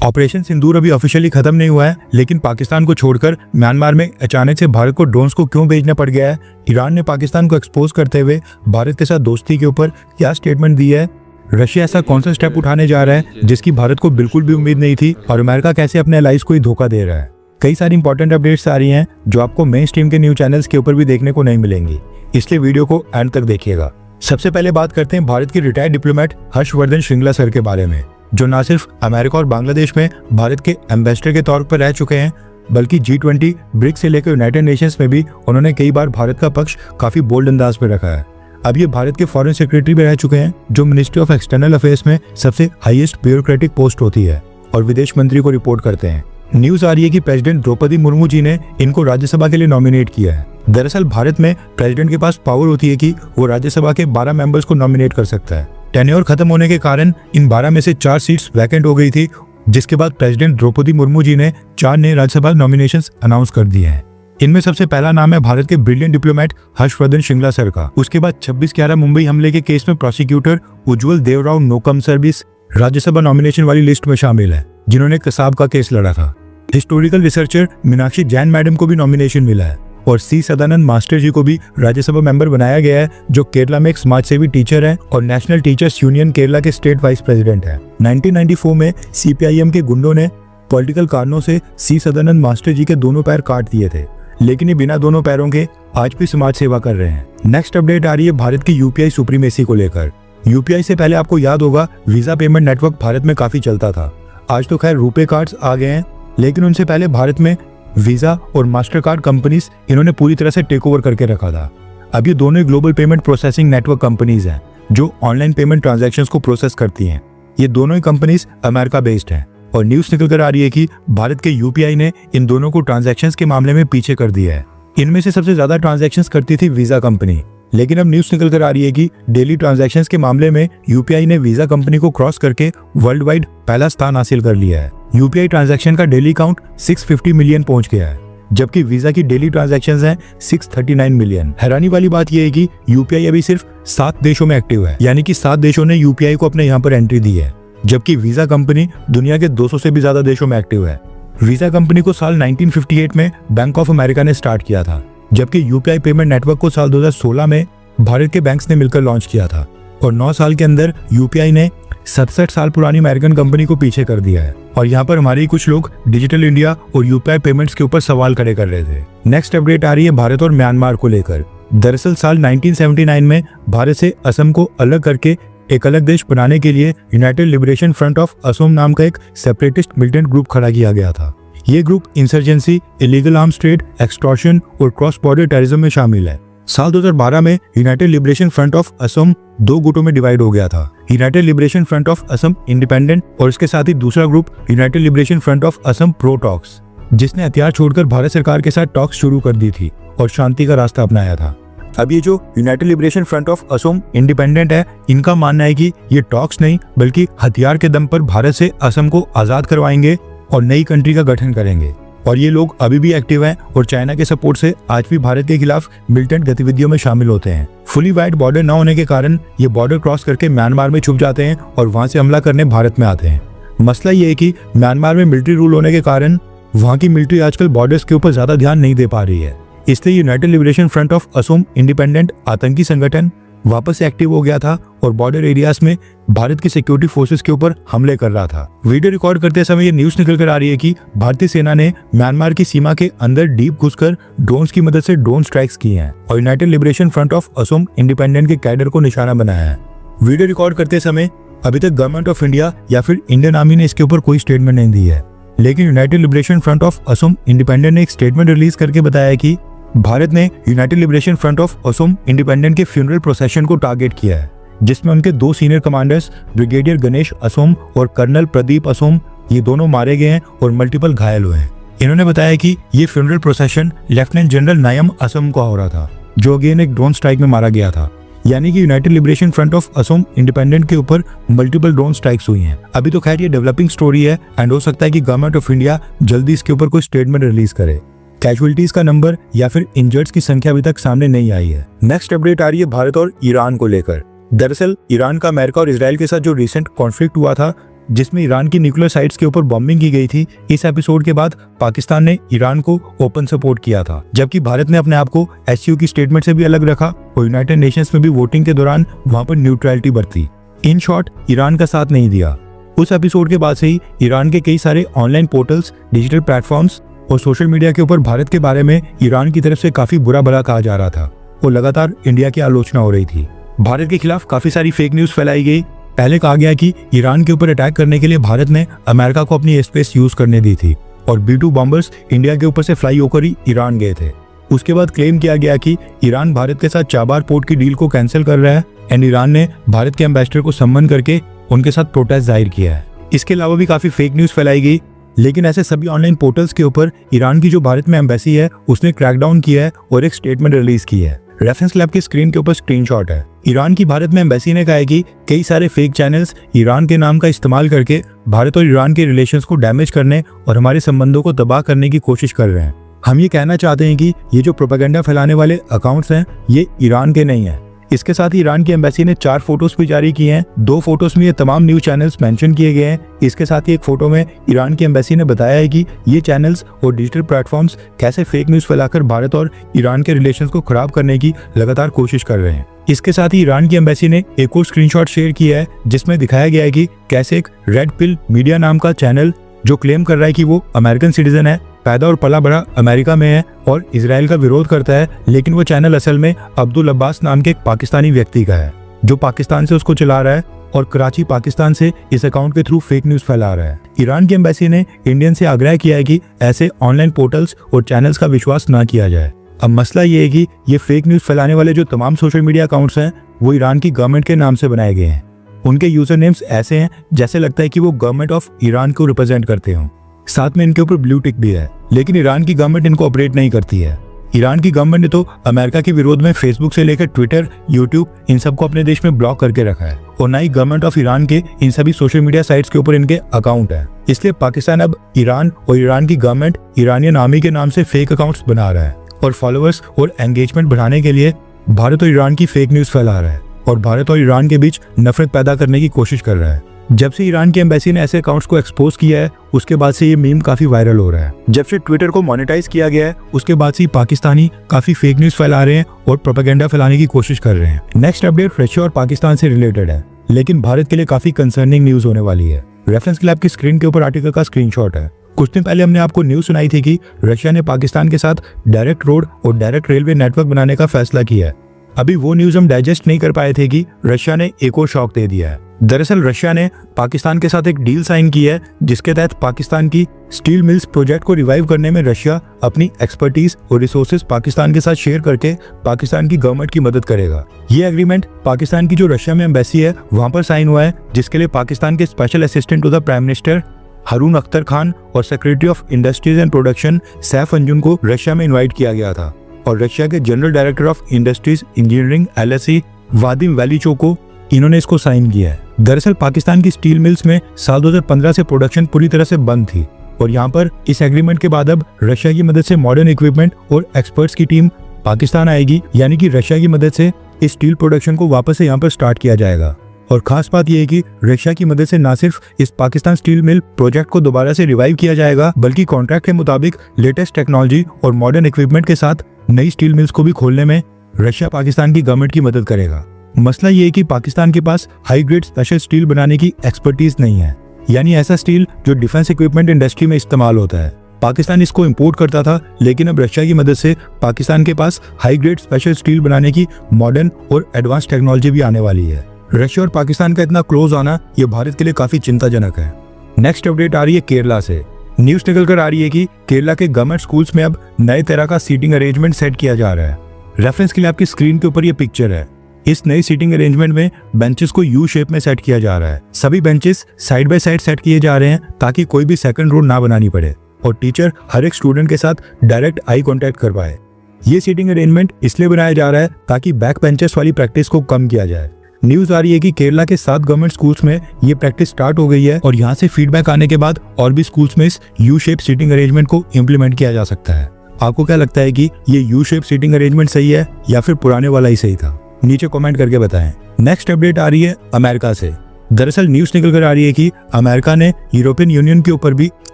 Operation सिंदूर अभी officially खत्म नहीं हुआ है, लेकिन पाकिस्तान को छोड़कर म्यांमार में अचानक से भारत को ड्रोन्स को क्यों भेजना पड़ गया है, ईरान ने पाकिस्तान को एक्सपोज करते हुए भारत के साथ दोस्ती के ऊपर क्या स्टेटमेंट दी है, रशिया ऐसा कौन सा स्टेप उठाने जा रहा है जिसकी भारत को बिल्कुल भी उम्मीद नहीं थी, और अमेरिका कैसे अपने एलाइज को ही धोखा दे रहा है। कई सारी इंपॉर्टेंट अपडेट्स आ रही हैं जो आपको मेन स्ट्रीम के न्यूज चैनल्स के ऊपर भी देखने को नहीं मिलेंगी, इसलिए वीडियो को एंड तक देखिएगा। सबसे पहले बात करते हैं भारत के retired diplomat Harshvardhan Shringla sir के बारे में, जो न सिर्फ अमेरिका और बांग्लादेश में भारत के एम्बेसडर के तौर पर रह चुके हैं, बल्कि G20, ब्रिक्स से लेकर यूनाइटेड नेशंस में भी उन्होंने कई बार भारत का पक्ष काफी बोल्ड अंदाज में रखा है। अब ये भारत के फॉरेन सेक्रेटरी भी रह चुके हैं, जो मिनिस्ट्री ऑफ एक्सटर्नल अफेयर्स में सबसे हाईएस्ट ब्यूरोक्रेटिक पोस्ट होती है, और विदेश मंत्री को रिपोर्ट करते हैं। न्यूज आ रही है कि प्रेसिडेंट द्रौपदी मुर्मू जी ने इनको राज्यसभा के लिए नॉमिनेट किया है। दरअसल भारत में प्रेसिडेंट के पास पावर होती है कि वो राज्यसभा के 12 मेंबर्स को नॉमिनेट कर सकता है। टेन्योर खत्म होने के कारण इन 12 में से 4 सीट्स वैकेंट हो गई थी, जिसके बाद प्रेसिडेंट द्रौपदी मुर्मू जी ने 4 नए राज्यसभा नॉमिनेशंस अनाउंस कर दिए हैं। इनमें सबसे पहला नाम है भारत के brilliant diplomat Harshvardhan Shringla sir का। उसके बाद 26/11 मुंबई हमले के केस में प्रोसिक्यूटर उज्ज्वल देवराव नोकम सर भी राज्यसभा नॉमिनेशन वाली लिस्ट में शामिल है, जिन्होंने कसाब का केस लड़ा था। Historical researcher Meenakshi Jain madam को भी नॉमिनेशन मिला है, और सी सदानंद मास्टर जी को भी राज्यसभा मेंबर बनाया गया है, जो केरला में एक समाज सेवी टीचर है और नेशनल टीचर्स यूनियन केरला के स्टेट वाइस प्रेसिडेंट है। 1994 में CPIM के गुंडों ने पॉलिटिकल कारणों से सी सदानंद मास्टर जी के दोनों पैर काट दिए थे, लेकिन ये बिना दोनों पैरों के आज भी समाज सेवा कर रहे हैं। नेक्स्ट अपडेट आ रही है भारत की UPI सुप्रीमेसी को लेकर। UPI से पहले आपको याद होगा वीजा पेमेंट नेटवर्क भारत में काफी चलता था। आज तो खैर रुपे कार्ड्स आ गए हैं, लेकिन उनसे पहले भारत में वीजा और मास्टर कार्ड कंपनीज इन्होंने पूरी तरह से टेक ओवर करके रखा था। अब ये दोनों global payment processing network companies हैं, जो ऑनलाइन पेमेंट ट्रांजैक्शंस को प्रोसेस करती हैं। ये दोनों ही कंपनीज अमेरिका बेस्ड हैं, और न्यूज निकल कर आ रही है कि भारत के UPI ने इन दोनों को ट्रांजैक्शंस के मामले में पीछे कर दिया है। इनमें से सबसे ज्यादा ट्रांजैक्शंस करती थी वीजा कंपनी, लेकिन अब न्यूज निकल कर आ रही है कि डेली ट्रांजैक्शंस के मामले में UPI ने वीजा कंपनी को क्रॉस करके वर्ल्ड वाइड पहला स्थान हासिल कर लिया है। UPI ट्रांजैक्शन का डेली काउंट 650 मिलियन पहुंच गया है, जबकि वीजा की डेली ट्रांजैक्शंस हैं 639 मिलियन। हैरानी वाली बात यह है कि UPI अभी सिर्फ 7 देशों में एक्टिव है, यानी कि 7 देशों ने UPI को अपने यहाँ पर एंट्री दी है, जबकि वीजा कंपनी दुनिया के 200 से भी ज्यादा देशों में एक्टिव है। वीजा कंपनी को साल 1958 में बैंक ऑफ अमेरिका ने स्टार्ट किया था, जबकि UPI पेमेंट नेटवर्क को साल 2016 में भारत के बैंक्स ने मिलकर लॉन्च किया था, और 9 साल के अंदर UPI ने 67 साल पुरानी अमेरिकन कंपनी को पीछे कर दिया है। और यहाँ पर हमारे कुछ लोग डिजिटल इंडिया और UPI पेमेंट्स के ऊपर सवाल खड़े कर रहे थे। नेक्स्ट अपडेट आ रही है भारत और म्यांमार को लेकर। दरअसल साल 1979 में भारत से असम को अलग करके एक अलग देश बनाने के लिए United liberation front of Assam नाम का एक सेपरेटिस्ट मिलिटेंट ग्रुप खड़ा किया गया था। ये group insurgency, illegal arms trade, extortion और क्रॉस बॉर्डर टेररिज्म में शामिल है। साल 2012 में United liberation front of Assam 2 गुटों में डिवाइड हो गया था, United liberation front of Assam independent और इसके साथ ही दूसरा group United liberation front of Assam pro talks, जिसने हथियार छोड़कर भारत सरकार के साथ टॉक्स शुरू कर दी थी और शांति का रास्ता अपनाया था। अब ये जो United liberation front of Assam independent है, इनका मानना है कि ये टॉक्स नहीं बल्कि हथियार के दम पर भारत से असम को आजाद करवाएंगे और नई कंट्री का गठन करेंगे। और ये लोग अभी भी एक्टिव हैं और चाइना के सपोर्ट से आज भी भारत के खिलाफ मिलिटेंट गतिविधियों में शामिल होते हैं। फुली वाइड बॉर्डर न होने के कारण ये बॉर्डर क्रॉस करके म्यांमार में छुप जाते हैं और वहां से हमला करने भारत में आते हैं। मसला ये है कि म्यांमार में मिलिट्री रूल होने के कारण वहां की मिलिट्री आजकल बॉर्डर्स के ऊपर ज्यादा ध्यान नहीं दे पा रही है, इसलिए United liberation front of Assam independent आतंकी संगठन वापस से एक्टिव हो गया था और बॉर्डर एरियाज में भारत की सिक्योरिटी फोर्सेस के ऊपर हमले कर रहा था। वीडियो रिकॉर्ड करते समय ये न्यूज निकल कर आ रही है कि भारतीय सेना ने म्यांमार की सीमा के अंदर डीप घुसकर ड्रोन्स की मदद से ड्रोन स्ट्राइक्स की हैं और United liberation front of Assam independent के कैडर को निशाना बनाया है। वीडियो रिकॉर्ड करते समय अभी तक गवर्नमेंट ऑफ इंडिया या फिर इंडियन आर्मी ने इसके ऊपर कोई स्टेटमेंट नहीं दी है, लेकिन United liberation front of Assam independent ने एक स्टेटमेंट रिलीज करके बताया कि भारत ने United liberation front of Assam independent के फ्यूनरल प्रोसेशन को टारगेट किया है, जिसमें उनके 2 senior commanders brigadier Ganesh Assam और कर्नल प्रदीप असम ये दोनों मारे गए हैं और मल्टीपल घायल हुए हैं। इन्होंने बताया कि ये funeral procession lieutenant general Naeem Asim का हो रहा था, जो अगेन एक ड्रोन स्ट्राइक में मारा गया था। यानी कि United liberation front of Assam independent के ऊपर मल्टीपल ड्रोन स्ट्राइक्स हुई हैं। अभी तो खैर ये डेवलपिंग स्टोरी है एंड हो सकता है कि गवर्नमेंट ऑफ इंडिया जल्दी इसके ऊपर कोई स्टेटमेंट रिलीज करे। कैजुअलिटीज का नंबर या फिर इंजर्ड्स की संख्या अभी तक सामने नहीं आई है। नेक्स्ट अपडेट आ रही है भारत और ईरान को लेकर। दरअसल ईरान का अमेरिका और इजराइल के साथ जो रिसेंट कॉन्फ्लिक्ट हुआ था, जिसमें ईरान की न्यूक्लियर साइट्स के ऊपर बॉम्बिंग की गई थी, इस एपिसोड के बाद पाकिस्तान ने ईरान को ओपन सपोर्ट किया था, जबकि भारत ने अपने आप को एससीओ की स्टेटमेंट से भी अलग रखा और यूनाइटेड नेशंस में भी वोटिंग के दौरान वहां पर न्यूट्रलिटी बरती। इन शॉर्ट, ईरान का साथ नहीं दिया। उस एपिसोड के बाद से ही ईरान के कई सारे ऑनलाइन पोर्टल्स, डिजिटल प्लेटफॉर्म्स और सोशल मीडिया के ऊपर भारत के बारे में ईरान की तरफ से काफी बुरा भला कहा जा रहा था और लगातार इंडिया की आलोचना हो रही थी। भारत के खिलाफ काफी सारी फेक न्यूज फैलाई गई। पहले कहा गया कि ईरान के ऊपर अटैक करने के लिए भारत ने अमेरिका को अपनी स्पेस यूज करने दी थी और B-2 बॉम्बर्स इंडिया के ऊपर से फ्लाई होकर ही ईरान गए थे। उसके बाद क्लेम किया गया कि ईरान भारत के साथ चाबार पोर्ट की डील को कैंसिल कर रहा है एंड ईरान ने भारत के एम्बेसडर को सम्मन करके उनके साथ प्रोटेस्ट जाहिर किया है। इसके अलावा भी काफी फेक न्यूज फैलाई गई, लेकिन ऐसे सभी ऑनलाइन पोर्टल्स के ऊपर ईरान की जो भारत में एम्बेसी है उसने क्रैकडाउन किया है और एक स्टेटमेंट रिलीज की है। रेफरेंस लैब की स्क्रीन के ऊपर स्क्रीनशॉट है। ईरान की भारत में एम्बेसी ने कहा है कि कई सारे फेक चैनल्स ईरान के नाम का इस्तेमाल करके भारत और ईरान के रिलेशंस को डैमेज करने और हमारे संबंधों को तबाह करने की कोशिश कर रहे हैं। हम ये कहना चाहते हैं कि ये जो प्रोपेगेंडा फैलाने वाले अकाउंट्स हैं ये ईरान के नहीं है। इसके साथ ही ईरान की एम्बेसी ने 4 फोटोज भी जारी किए हैं। 2 फोटोज में ये तमाम न्यूज चैनल्स मेंशन किए गए हैं। इसके साथ ही एक फोटो में ईरान की एम्बेसी ने बताया है कि ये चैनल्स और डिजिटल प्लेटफॉर्म्स कैसे फेक न्यूज फैलाकर भारत और ईरान के रिलेशंस को खराब करने की लगातार कोशिश कर रहे हैं। इसके साथ ही ईरान की एम्बेसी ने एक और स्क्रीनशॉट शेयर किया है जिसमें दिखाया गया है कि कैसे एक रेड पिल मीडिया नाम का चैनल जो क्लेम कर रहा है कि वो अमेरिकन सिटीजन है, पैदा और पला बड़ा अमेरिका में है और इजराइल का विरोध करता है, लेकिन वो चैनल असल में अब्दुल अब्बास नाम के एक पाकिस्तानी व्यक्ति का है जो पाकिस्तान से उसको चला रहा है और कराची पाकिस्तान से इस अकाउंट के थ्रू फेक न्यूज फैला रहा है। ईरान की एम्बेसी ने इंडियन से आग्रह किया है कि ऐसे ऑनलाइन पोर्टल्स और चैनल्स का विश्वास न किया जाए। अब मसला ये है कि ये फेक न्यूज फैलाने वाले जो तमाम सोशल मीडिया अकाउंट्स हैं वो ईरान की गवर्नमेंट के नाम से बनाए गए हैं। उनके यूजर नेम्स ऐसे हैं जैसे लगता है कि वो गवर्नमेंट ऑफ ईरान को रिप्रेजेंट करते हों। साथ में इनके ऊपर ब्लू टिक भी है, लेकिन ईरान की गवर्नमेंट इनको ऑपरेट नहीं करती है। ईरान की गवर्नमेंट ने तो अमेरिका के विरोध में फेसबुक से लेकर ट्विटर, यूट्यूब इन सबको अपने देश में ब्लॉक करके रखा है और ना ही गवर्नमेंट ऑफ ईरान के इन सभी सोशल मीडिया साइट्स के ऊपर इनके अकाउंट है। इसलिए पाकिस्तान अब ईरान और ईरान की गवर्नमेंट ईरानियन आर्मी के नाम से फेक अकाउंट्स बना रहा है और फॉलोअर्स और एंगेजमेंट बढ़ाने के लिए भारत और ईरान की फेक न्यूज फैला रहा है और भारत और ईरान के बीच नफरत पैदा करने की कोशिश कर रहा है। जब से ईरान की एम्बेसी ने ऐसे अकाउंट्स को एक्सपोज किया है उसके बाद से ये मीम काफी वायरल हो रहा है। जब से ट्विटर को मोनेटाइज किया गया है उसके बाद से पाकिस्तानी काफी फेक न्यूज फैला रहे हैं और प्रोपेगेंडा फैलाने की कोशिश कर रहे हैं। नेक्स्ट अपडेट रशिया और पाकिस्तान से रिलेटेड है, लेकिन भारत के लिए काफी कंसर्निंग न्यूज होने वाली है। रेफरेंस लैब की स्क्रीन के ऊपर आर्टिकल का स्क्रीनशॉट है। कुछ दिन पहले हमने आपको न्यूज सुनाई थी कि रशिया ने पाकिस्तान के साथ डायरेक्ट रोड और डायरेक्ट रेलवे नेटवर्क बनाने का फैसला किया है। अभी वो न्यूज हम डाइजेस्ट नहीं कर पाए थे कि रशिया ने एक और शॉक दे दिया है। दरअसल रशिया ने पाकिस्तान के साथ एक डील साइन की है जिसके तहत पाकिस्तान की स्टील मिल्स प्रोजेक्ट को रिवाइव करने में रशिया अपनी एक्सपर्टीज और रिसोर्सेज पाकिस्तान के साथ शेयर करके पाकिस्तान की गवर्नमेंट की मदद करेगा। ये एग्रीमेंट पाकिस्तान की जो रशिया में एम्बेसी है वहां पर साइन हुआ है, जिसके लिए पाकिस्तान के special assistant to the prime minister Haroon Akhtar Khan और secretary of industries and production Saif Anjum को रशिया में इन्वाइट किया गया था और रशिया के general director of industries engineering LSE Vadim Velichko को इन्होंने इसको साइन किया है। दरअसल पाकिस्तान की स्टील मिल्स में साल 2015 से प्रोडक्शन पूरी तरह से बंद थी और यहाँ पर इस एग्रीमेंट के बाद अब रशिया की मदद से मॉडर्न इक्विपमेंट और एक्सपर्ट्स की टीम पाकिस्तान आएगी, यानी कि रशिया की मदद से इस स्टील प्रोडक्शन को वापस से यहाँ पर स्टार्ट किया जाएगा। और खास बात यह है कि रशिया की मदद से न सिर्फ इस पाकिस्तान स्टील मिल प्रोजेक्ट को दोबारा से रिवाइव किया जाएगा, बल्कि कॉन्ट्रैक्ट के मुताबिक लेटेस्ट टेक्नोलॉजी और मॉडर्न इक्विपमेंट के साथ नई स्टील मिल्स को भी खोलने में रशिया पाकिस्तान की गवर्नमेंट की मदद करेगा। मसला ये है कि पाकिस्तान के पास हाई ग्रेड स्पेशल स्टील बनाने की एक्सपर्टीज नहीं है, यानी ऐसा स्टील जो डिफेंस इक्विपमेंट इंडस्ट्री में इस्तेमाल होता है। पाकिस्तान इसको इंपोर्ट करता था, लेकिन अब रशिया की मदद से पाकिस्तान के पास हाई ग्रेड स्पेशल स्टील बनाने की मॉडर्न और एडवांस टेक्नोलॉजी भी आने वाली है। रशिया और पाकिस्तान का इतना क्लोज आना ये भारत के लिए काफी चिंताजनक है। नेक्स्ट अपडेट आ रही है केरला से। न्यूज निकल कर आ रही है कि केरला के गवर्नमेंट स्कूल्स में अब नए तरह का सीटिंग अरेंजमेंट सेट किया जा रहा है। रेफरेंस के लिए आपकी स्क्रीन के ऊपर ये पिक्चर है। इस नई सीटिंग अरेंजमेंट में बेंचेस को यू शेप में सेट किया जा रहा है। सभी benches side by side set किए जा रहे हैं ताकि कोई भी सेकंड रो ना बनानी पड़े और टीचर हर एक स्टूडेंट के साथ डायरेक्ट आई कांटेक्ट कर पाए। ये सीटिंग अरेंजमेंट इसलिए बनाया जा रहा है ताकि बैक बेंचेस वाली प्रैक्टिस को कम किया जाए। न्यूज आ रही है कि केरला के 7 गवर्नमेंट स्कूल्स में ये प्रैक्टिस स्टार्ट हो गई है और यहाँ से फीडबैक आने के बाद और भी स्कूल्स में इस यू शेप सीटिंग अरेंजमेंट को इम्प्लीमेंट किया जा सकता है। आपको क्या लगता है कि ये यू शेप सीटिंग अरेंजमेंट सही है या फिर पुराने वाला ही सही था? नीचे कमेंट करके बताएं। नेक्स्ट अपडेट आ रही है अमेरिका से। दरअसल न्यूज निकल कर आ रही है कि अमेरिका ने यूरोपियन यूनियन के ऊपर भी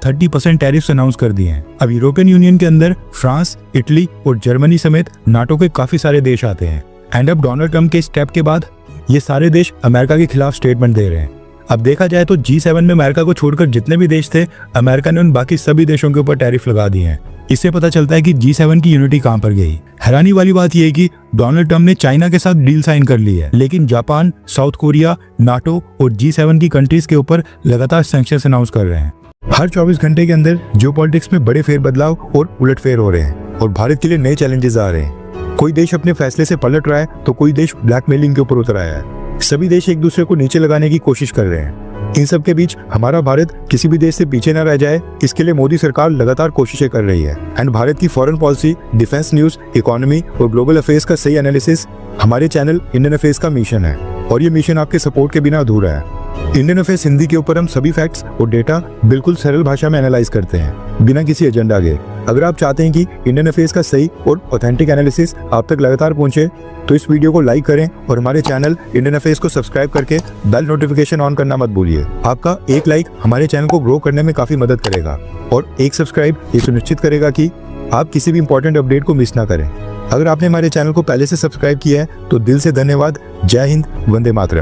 30% टैरिफ्स अनाउंस कर दिए हैं। अब यूरोपियन यूनियन के अंदर फ्रांस, इटली और जर्मनी समेत नाटो के काफी सारे देश आते हैं। एंड अब डोनाल्ड ट्रम्प के स्टेप के बाद ये सारे देश अमेरिका के खिलाफ स्टेटमेंट दे रहे हैं। अब देखा जाए तो G7 में अमेरिका को छोड़कर जितने भी देश थे, अमेरिका ने उन बाकी सभी देशों के ऊपर टैरिफ लगा दिए हैं। इससे पता चलता है कि G7 की यूनिटी कहां पर गई। हैरानी वाली बात यह है कि डोनाल्ड ट्रम्प ने चाइना के साथ डील साइन कर ली है, लेकिन जापान, साउथ कोरिया, नाटो और G7 की कंट्रीज के ऊपर लगातार सैंक्शंस अनाउंस कर रहे हैं। हर 24 घंटे के अंदर जियोपॉलिटिक्स में बड़े फेरबदलाव और उलटफेर हो रहे हैं और भारत के लिए नए चैलेंजेस आ रहे हैं। कोई देश अपने फैसले से पलट रहा है तो कोई देश ब्लैकमेलिंग के ऊपर उतर आया है। सभी देश एक दूसरे को नीचे लगाने की कोशिश कर रहे हैं। इन सब के बीच हमारा भारत किसी भी देश से पीछे न रह जाए, इसके लिए मोदी सरकार लगातार कोशिशें कर रही है। एंड भारत की foreign policy, defence news, economy और ग्लोबल अफेयर्स का सही एनालिसिस हमारे चैनल इंडियन अफेयर्स का मिशन है और ये मिशन आपके सपोर्ट के बिना अधूरा है। इंडियन अफेयर्स हिंदी के ऊपर हम सभी फैक्ट्स और डेटा बिल्कुल सरल भाषा में एनालाइज करते हैं, बिना किसी एजेंडा के। अगर आप चाहते हैं कि इंडियन अफेयर्स का सही और ऑथेंटिक एनालिसिस आप तक लगातार पहुंचे, तो इस वीडियो को लाइक करें और हमारे चैनल इंडियन अफेयर्स को सब्सक्राइब करके बेल नोटिफिकेशन ऑन करना मत भूलिए। आपका एक लाइक हमारे चैनल को ग्रो करने में काफी मदद करेगा और एक सब्सक्राइब ये सुनिश्चित करेगा कि आप किसी भी इंपॉर्टेंट अपडेट को मिस ना करें। अगर आपने हमारे चैनल को पहले से सब्सक्राइब किया है तो दिल से धन्यवाद। जय हिंद, वंदे मातरम।